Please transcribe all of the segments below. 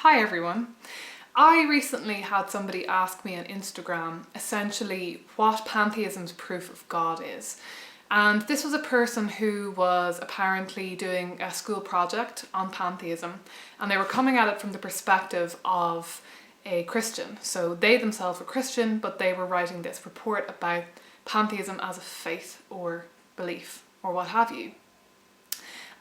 Hi everyone. I recently had somebody ask me on Instagram essentially what pantheism's proof of God is. And this was a person who was apparently doing a school project on pantheism, and they were coming at it from the perspective of a Christian. So they themselves were Christian, but they were writing this report about pantheism as a faith or belief or what have you.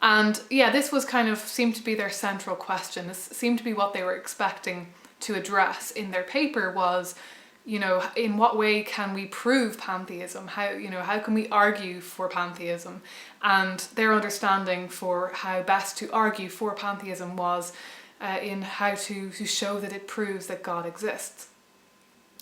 And yeah, this was kind of seemed to be their central question. This seemed to be what they were expecting to address in their paper was, in what way can we prove pantheism? How can we argue for pantheism? And their understanding for how best to argue for pantheism was in how to show that it proves that God exists.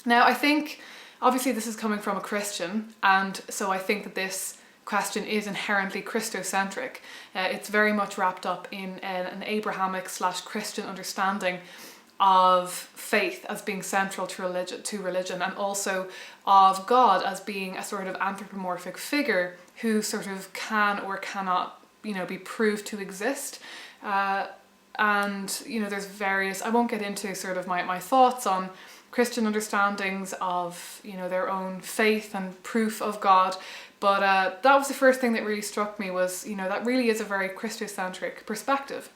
Now, I think, obviously this is coming from a Christian, and so I think that this question is inherently Christocentric. It's very much wrapped up in an Abrahamic/Christian understanding of faith as being central to religion, and also of God as being a sort of anthropomorphic figure who sort of can or cannot, be proved to exist. And there's various, I won't get into sort of my thoughts on Christian understandings of their own faith and proof of God, but that was the first thing that really struck me was that really is a very Christocentric perspective.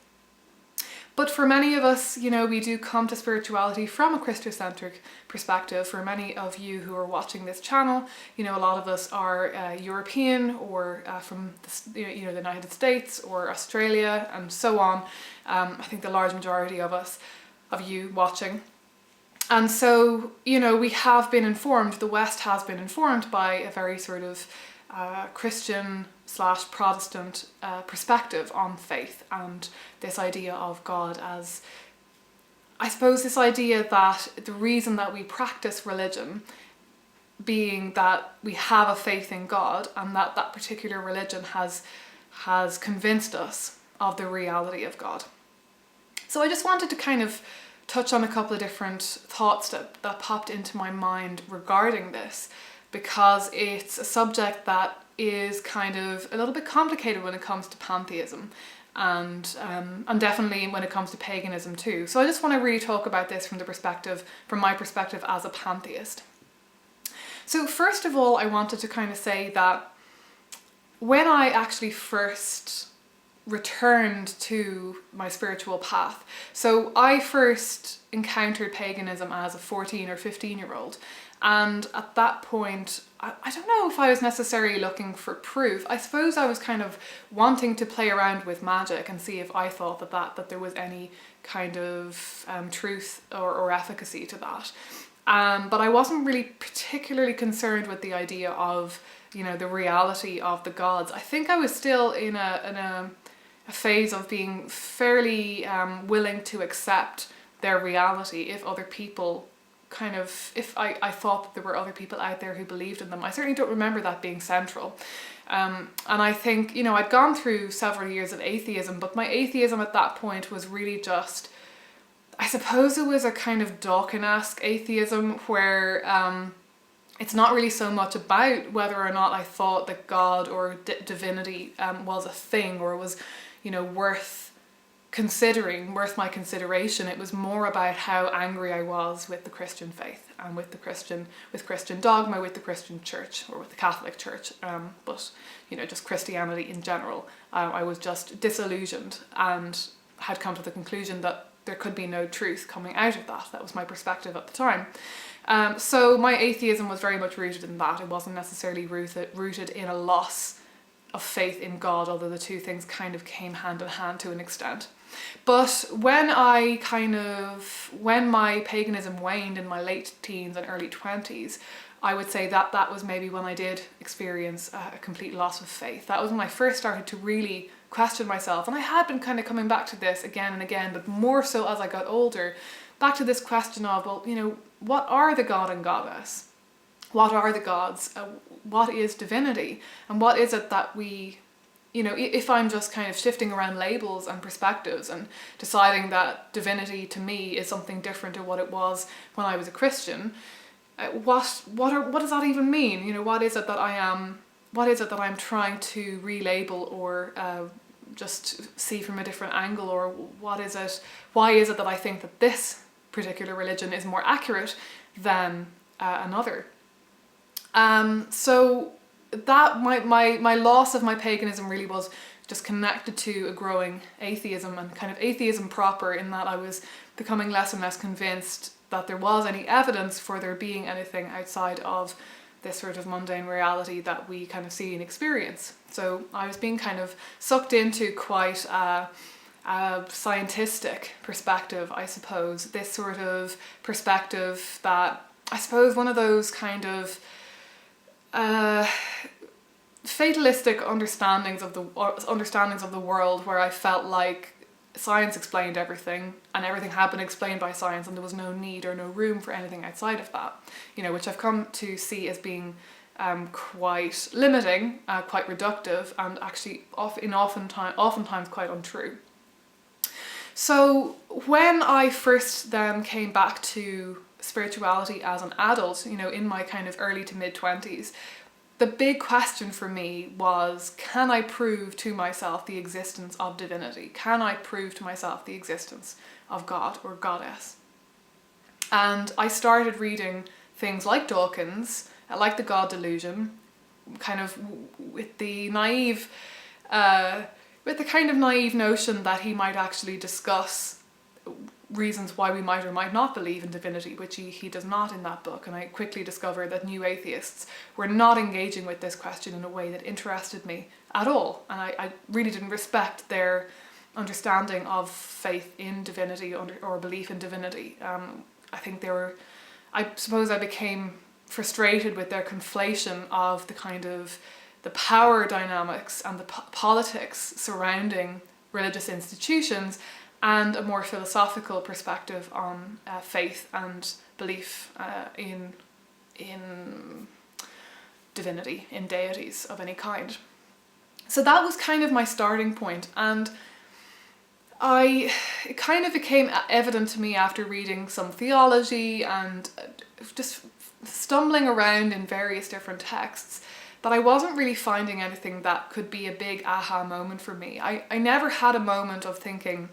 But for many of us, we do come to spirituality from a Christocentric perspective. For many of you who are watching this channel, a lot of us are European or from the United States or Australia and so on. I think the large majority of you watching. And so, we have been informed, the West has been informed by a very sort of Christian/Protestant perspective on faith and this idea of God as, I suppose, this idea that the reason that we practice religion being that we have a faith in God and that that particular religion has convinced us of the reality of God. So I just wanted to kind of touch on a couple of different thoughts that popped into my mind regarding this, because it's a subject that is kind of a little bit complicated when it comes to pantheism and definitely when it comes to paganism too. So I just want to really talk about this from my perspective as a pantheist. So first of all, I wanted to kind of say that when I actually first returned to my spiritual path. So I first encountered paganism as a 14 or 15-year-old. And at that point, I don't know if I was necessarily looking for proof. I suppose I was kind of wanting to play around with magic and see if I thought that there was any kind of truth or efficacy to that. But I wasn't really particularly concerned with the idea of, the reality of the gods. I think I was still in a phase of being fairly willing to accept their reality if other people if I thought that there were other people out there who believed in them. I certainly don't remember that being central. And I think, I'd gone through several years of atheism, but my atheism at that point was really just, I suppose it was a kind of Dawkins-esque atheism where it's not really so much about whether or not I thought that God or divinity was a thing or was, worth my consideration. It was more about how angry I was with the Christian faith and with Christian dogma, with the Christian church or with the Catholic Church, but just Christianity in general. I was just disillusioned and had come to the conclusion that there could be no truth coming out of that. That was my perspective at the time. So my atheism was very much rooted in that. It wasn't necessarily rooted in a loss of faith in God, although the two things kind of came hand in hand to an extent. But when my paganism waned in my late teens and early 20s, I would say that was maybe when I did experience a complete loss of faith. That was when I first started to really question myself. And I had been kind of coming back to this again and again, but more so as I got older, back to this question of, what are the god and goddess? What are the gods? What is divinity? And what is it that we, if I'm just kind of shifting around labels and perspectives and deciding that divinity to me is something different to what it was when I was a Christian, what does that even mean? What is it that I am? What is it that I'm trying to relabel or just see from a different angle, or why is it that I think that this particular religion is more accurate than another. So that my loss of my paganism really was just connected to a growing atheism, and kind of atheism proper, in that I was becoming less and less convinced that there was any evidence for there being anything outside of this sort of mundane reality that we kind of see and experience. So I was being kind of sucked into quite a scientistic perspective, I suppose. This sort of perspective that, I suppose, one of those kind of fatalistic understandings of the world, where I felt like science explained everything and everything had been explained by science, and there was no need or no room for anything outside of that, which I've come to see as being quite limiting, quite reductive, and actually oftentimes quite untrue. So when I first then came back to spirituality as an adult, in my kind of early to mid-20s, the big question for me was, can I prove to myself the existence of divinity? Can I prove to myself the existence of God or goddess? And I started reading things like Dawkins, like the God Delusion, kind of with the kind of naive notion that he might actually discuss reasons why we might or might not believe in divinity, which he does not in that book. And I quickly discovered that new atheists were not engaging with this question in a way that interested me at all. And I really didn't respect their understanding of faith in divinity or belief in divinity. I suppose I became frustrated with their conflation of the kind of the power dynamics and the politics surrounding religious institutions, and a more philosophical perspective on faith and belief in divinity, in deities of any kind. So that was kind of my starting point, and it kind of became evident to me after reading some theology and just stumbling around in various different texts that I wasn't really finding anything that could be a big aha moment for me. I never had a moment of thinking,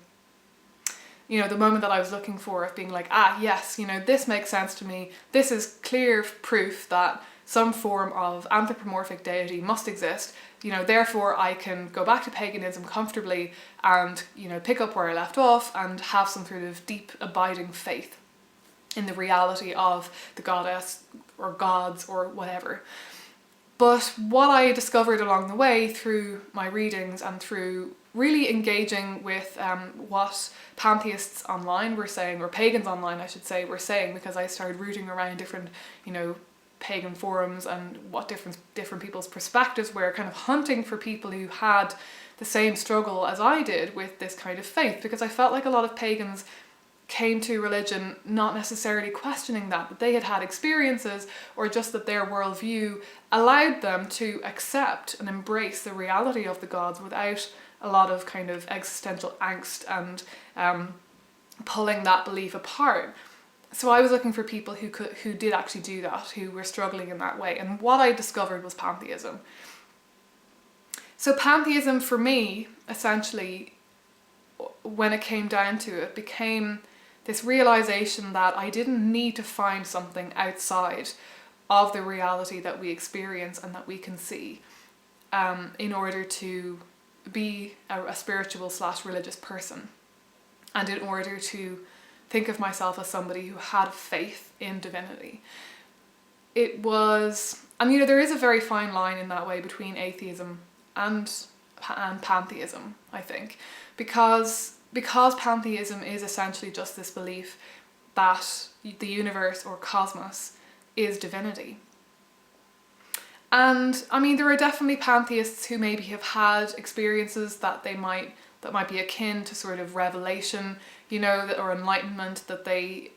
the moment that I was looking for, of being like, yes, this makes sense to me. This is clear proof that some form of anthropomorphic deity must exist. Therefore I can go back to paganism comfortably and, pick up where I left off and have some sort of deep, abiding faith in the reality of the goddess or gods or whatever. But what I discovered along the way through my readings and through really engaging with what pantheists online were saying, or pagans online I should say, were saying, because I started rooting around different, pagan forums and what different people's perspectives were, kind of hunting for people who had the same struggle as I did with this kind of faith, because I felt like a lot of pagans came to religion not necessarily questioning that, but they had had experiences, or just that their worldview allowed them to accept and embrace the reality of the gods without a lot of kind of existential angst and pulling that belief apart. So I was looking for people who did actually do that, who were struggling in that way, and what I discovered was pantheism. So pantheism for me, essentially, when it came down to it, became this realization that I didn't need to find something outside of the reality that we experience and that we can see in order to be a spiritual / religious person, and in order to think of myself as somebody who had faith in divinity. It was, and there is a very fine line in that way between atheism and pantheism, I think, because pantheism is essentially just this belief that the universe or cosmos is divinity. And there are definitely pantheists who maybe have had experiences that might be akin to sort of revelation, or enlightenment, that they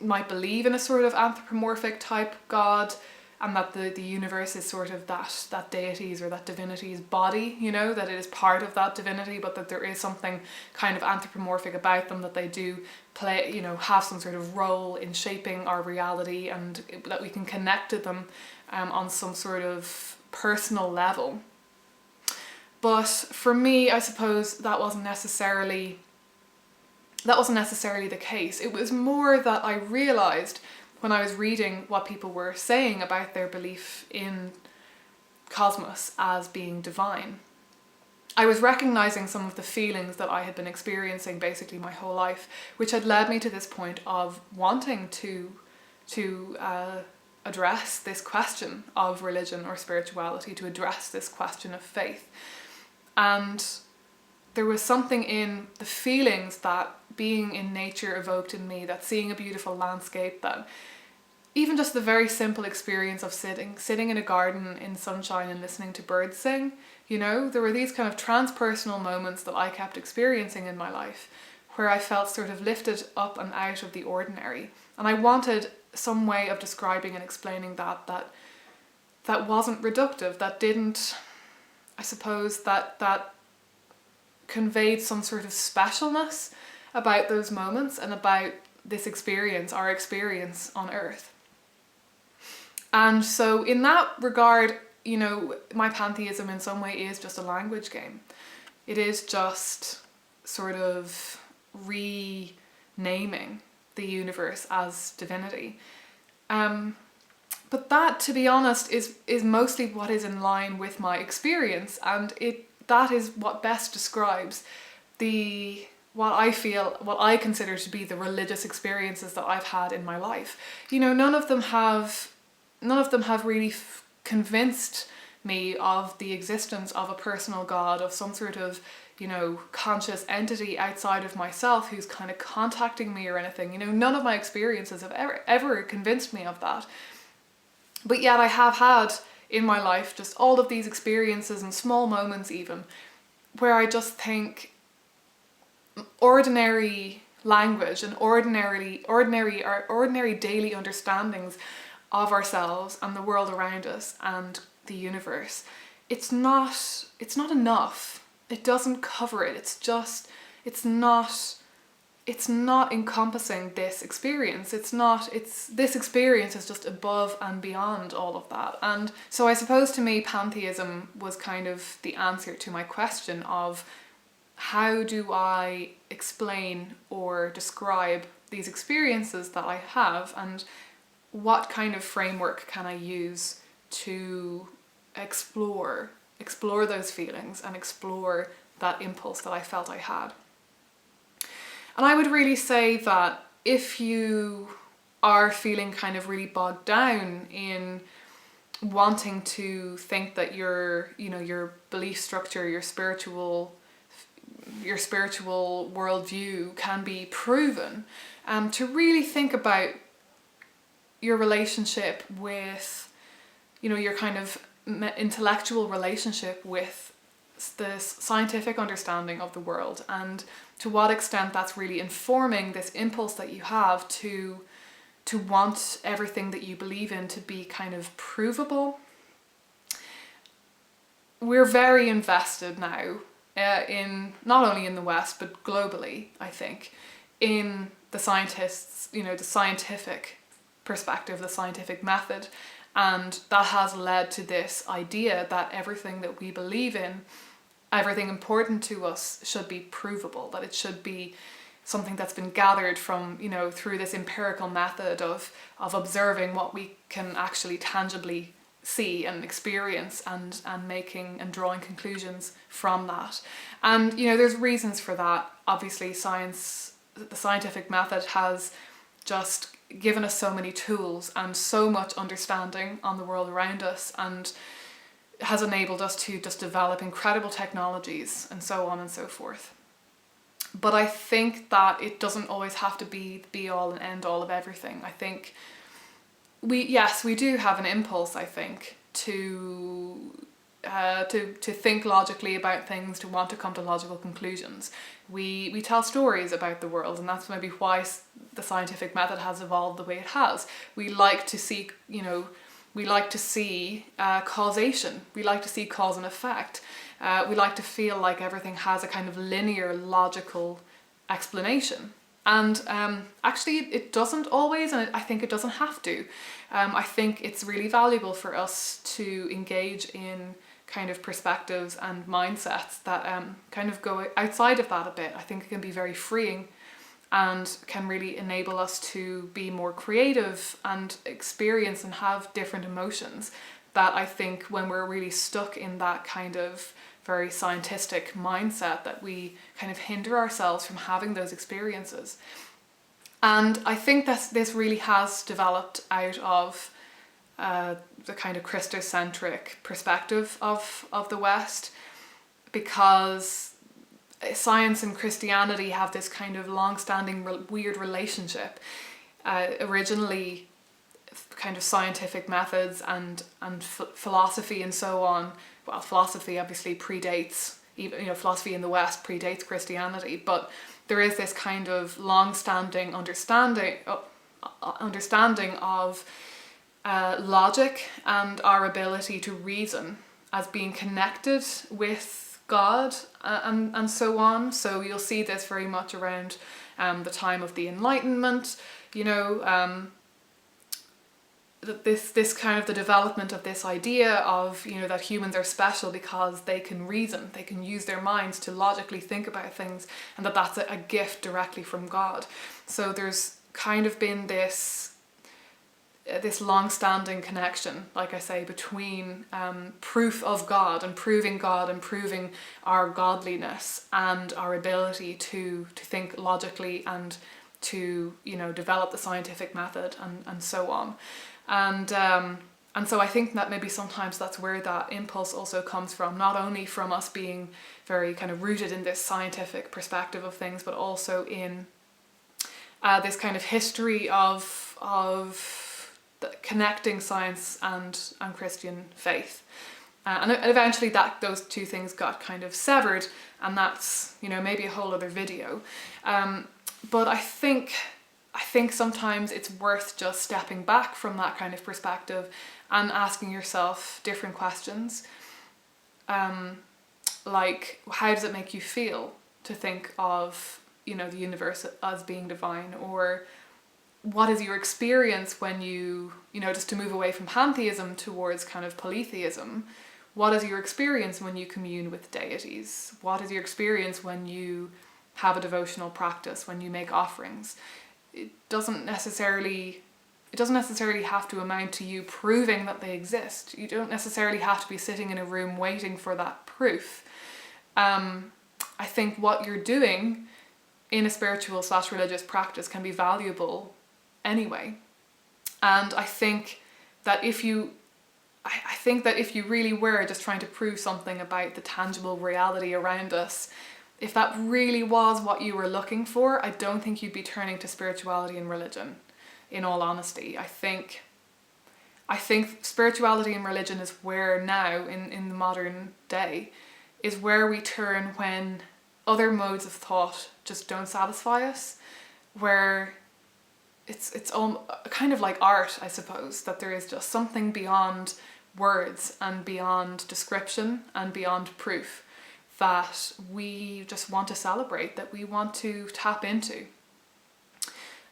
might believe in a sort of anthropomorphic type god, and that the universe is sort of that deity's or that divinity's body, that it is part of that divinity, but that there is something kind of anthropomorphic about them, that they do play, have some sort of role in shaping our reality, and that we can connect to them on some sort of personal level. But for me, I suppose that wasn't necessarily the case. It was more that I realised when I was reading what people were saying about their belief in cosmos as being divine. I was recognising some of the feelings that I had been experiencing basically my whole life, which had led me to this point of wanting to address this question of religion or spirituality, to address this question of faith. And there was something in the feelings that being in nature evoked in me, that seeing a beautiful landscape, that even just the very simple experience of sitting in a garden in sunshine and listening to birds sing, you know, there were these kind of transpersonal moments that I kept experiencing in my life where I felt sort of lifted up and out of the ordinary. And I wanted some way of describing and explaining that wasn't reductive, that didn't, I suppose, that conveyed some sort of specialness about those moments and about this experience, our experience on Earth. And so in that regard, you know, my pantheism in some way is just a language game. It is just sort of renaming the universe as divinity. But that, to be honest, is mostly what is in line with my experience, and that is what best describes what I consider to be the religious experiences that I've had in my life. You know, none of them have really convinced me of the existence of a personal God, of some sort of, you know, conscious entity outside of myself who's kind of contacting me or anything. You know, none of my experiences have ever convinced me of that. But yet I have had in my life just all of these experiences and small moments even where I just think ordinary language and ordinary daily understandings of ourselves and the world around us and the universe, it's not enough. It doesn't cover it. It's not encompassing this experience. This experience is just above and beyond all of that. And so I suppose to me, pantheism was kind of the answer to my question of how do I explain or describe these experiences that I have, and what kind of framework can I use to explore those feelings and explore that impulse that I felt I had. And I would really say that if you are feeling kind of really bogged down in wanting to think that your belief structure, your spiritual worldview can be proven, to really think about your relationship with, you know, your kind of intellectual relationship with this scientific understanding of the world, and to what extent that's really informing this impulse that you have to want everything that you believe in to be kind of provable. We're very invested now in not only in the West but globally, I think, in the scientists, you know, the scientific perspective, the scientific method, and that has led to this idea that everything that we believe in, everything important to us, should be provable, that it should be something that's been gathered from, you know, through this empirical method of observing what we can actually tangibly see and experience, and making and drawing conclusions from that. And, you know, there's reasons for that. Obviously, the scientific method has just given us so many tools and so much understanding on the world around us, and has enabled us to just develop incredible technologies and so on and so forth. But I think that it doesn't always have to be the be all and end all of everything. I think we do have an impulse, I think, to think logically about things, to want to come to logical conclusions. We tell stories about the world, and that's maybe why the scientific method has evolved the way it has. We like to see, causation. We like to see cause and effect. We like to feel like everything has a kind of linear, logical explanation. And actually it doesn't always, and I think it doesn't have to. I think it's really valuable for us to engage in kind of perspectives and mindsets that kind of go outside of that a bit. I think it can be very freeing and can really enable us to be more creative and experience and have different emotions that I think when we're really stuck in that kind of very scientific mindset, that we kind of hinder ourselves from having those experiences. And I think that this really has developed out of the kind of Christocentric perspective of the West, because science and Christianity have this kind of long-standing weird relationship. Originally, kind of scientific methods and philosophy and so on. Well, philosophy obviously predates, even, philosophy in the West predates Christianity, but there is this kind of long-standing understanding of logic and our ability to reason as being connected with God and so on. So you'll see this very much around the time of the Enlightenment, this kind of the development of this idea of, that humans are special because they can reason, they can use their minds to logically think about things, and that's a gift directly from God. So there's kind of been this long-standing connection, like I say, between proof of God and proving our godliness and our ability to think logically and to develop the scientific method and so on. And so I think that maybe sometimes that's where that impulse also comes from, not only from us being very kind of rooted in this scientific perspective of things, but also in this kind of history of connecting science and Christian faith. And eventually those two things got kind of severed, and that's, maybe a whole other video. But I think sometimes it's worth just stepping back from that kind of perspective and asking yourself different questions. Like, how does it make you feel to think of, the universe as being divine? Or what is your experience when you, just to move away from pantheism towards kind of polytheism, what is your experience when you commune with deities? What is your experience when you have a devotional practice, when you make offerings? It doesn't necessarily have to amount to you proving that they exist. You don't necessarily have to be sitting in a room waiting for that proof. I think what you're doing in a spiritual/religious practice can be valuable anyway. And I think that if you really were just trying to prove something about the tangible reality around us, if that really was what you were looking for, I don't think you'd be turning to spirituality and religion, in all honesty. I think spirituality and religion is where now, in the modern day, is where we turn when other modes of thought just don't satisfy us, where it's kind of like art, I suppose, that there is just something beyond words and beyond description and beyond proof that we just want to celebrate, that we want to tap into.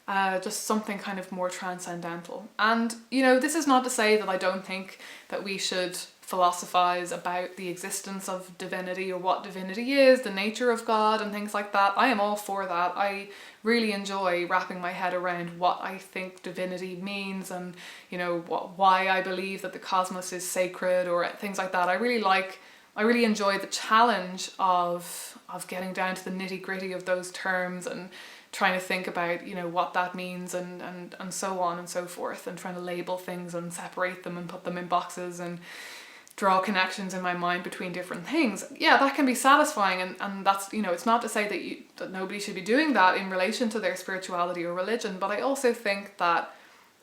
Just something kind of more transcendental. And, this is not to say that I don't think that we should philosophize about the existence of divinity or what divinity is, the nature of God and things like that. I am all for that. I really enjoy wrapping my head around what I think divinity means and, why I believe that the cosmos is sacred or things like that. I really enjoy the challenge of getting down to the nitty-gritty of those terms and trying to think about, what that means and so on and so forth, and trying to label things and separate them and put them in boxes and draw connections in my mind between different things. Yeah, that can be satisfying, and that's, it's not to say that nobody should be doing that in relation to their spirituality or religion, but I also think that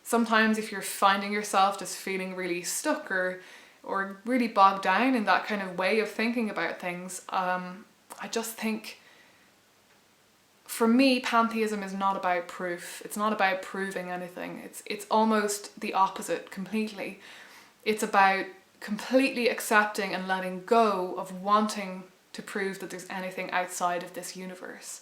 sometimes if you're finding yourself just feeling really stuck or really bogged down in that kind of way of thinking about things, I just think, for me, pantheism is not about proof. It's not about proving anything. It's almost the opposite completely. It's about completely accepting and letting go of wanting to prove that there's anything outside of this universe,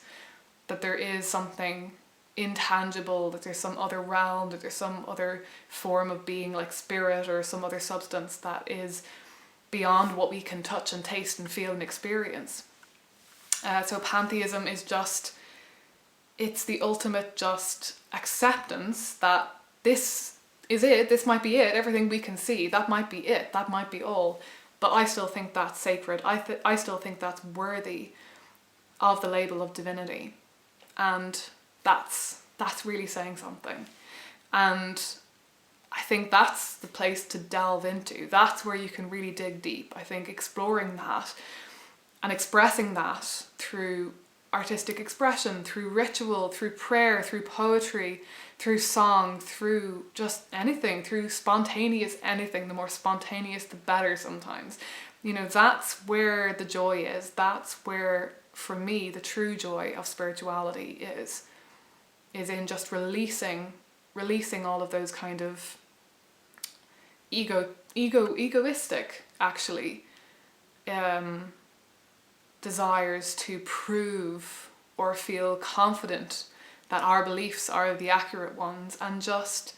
that there is something intangible, that there's some other realm, that there's some other form of being like spirit or some other substance that is beyond what we can touch and taste and feel and experience. So pantheism is just, it's the ultimate just acceptance that this is it, this might be it, everything we can see, that might be it, that might be all. But I still think that's sacred. I still think that's worthy of the label of divinity. And that's really saying something. And I think that's the place to delve into. That's where you can really dig deep. I think exploring that and expressing that through artistic expression, through ritual, through prayer, through poetry, through song, through just anything, through spontaneous anything. The more spontaneous, the better sometimes. You know, that's where the joy is. That's where, for me, the true joy of spirituality is in just releasing all of those kind of egoistic, actually, desires to prove or feel confident that our beliefs are the accurate ones, and just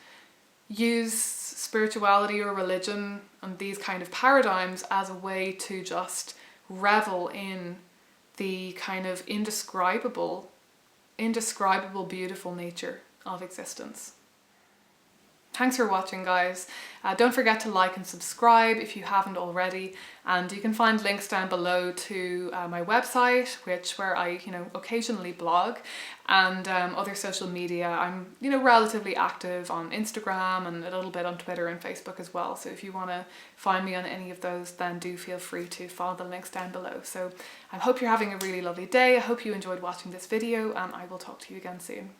use spirituality or religion and these kind of paradigms as a way to just revel in the kind of indescribable beautiful nature of existence. Thanks for watching, guys. Don't forget to like and subscribe if you haven't already, and you can find links down below to my website, where I occasionally blog, and other social media. I'm relatively active on Instagram and a little bit on Twitter and Facebook as well, so if you want to find me on any of those, then do feel free to follow the links down below. So I hope you're having a really lovely day. I hope you enjoyed watching this video, and I will talk to you again soon.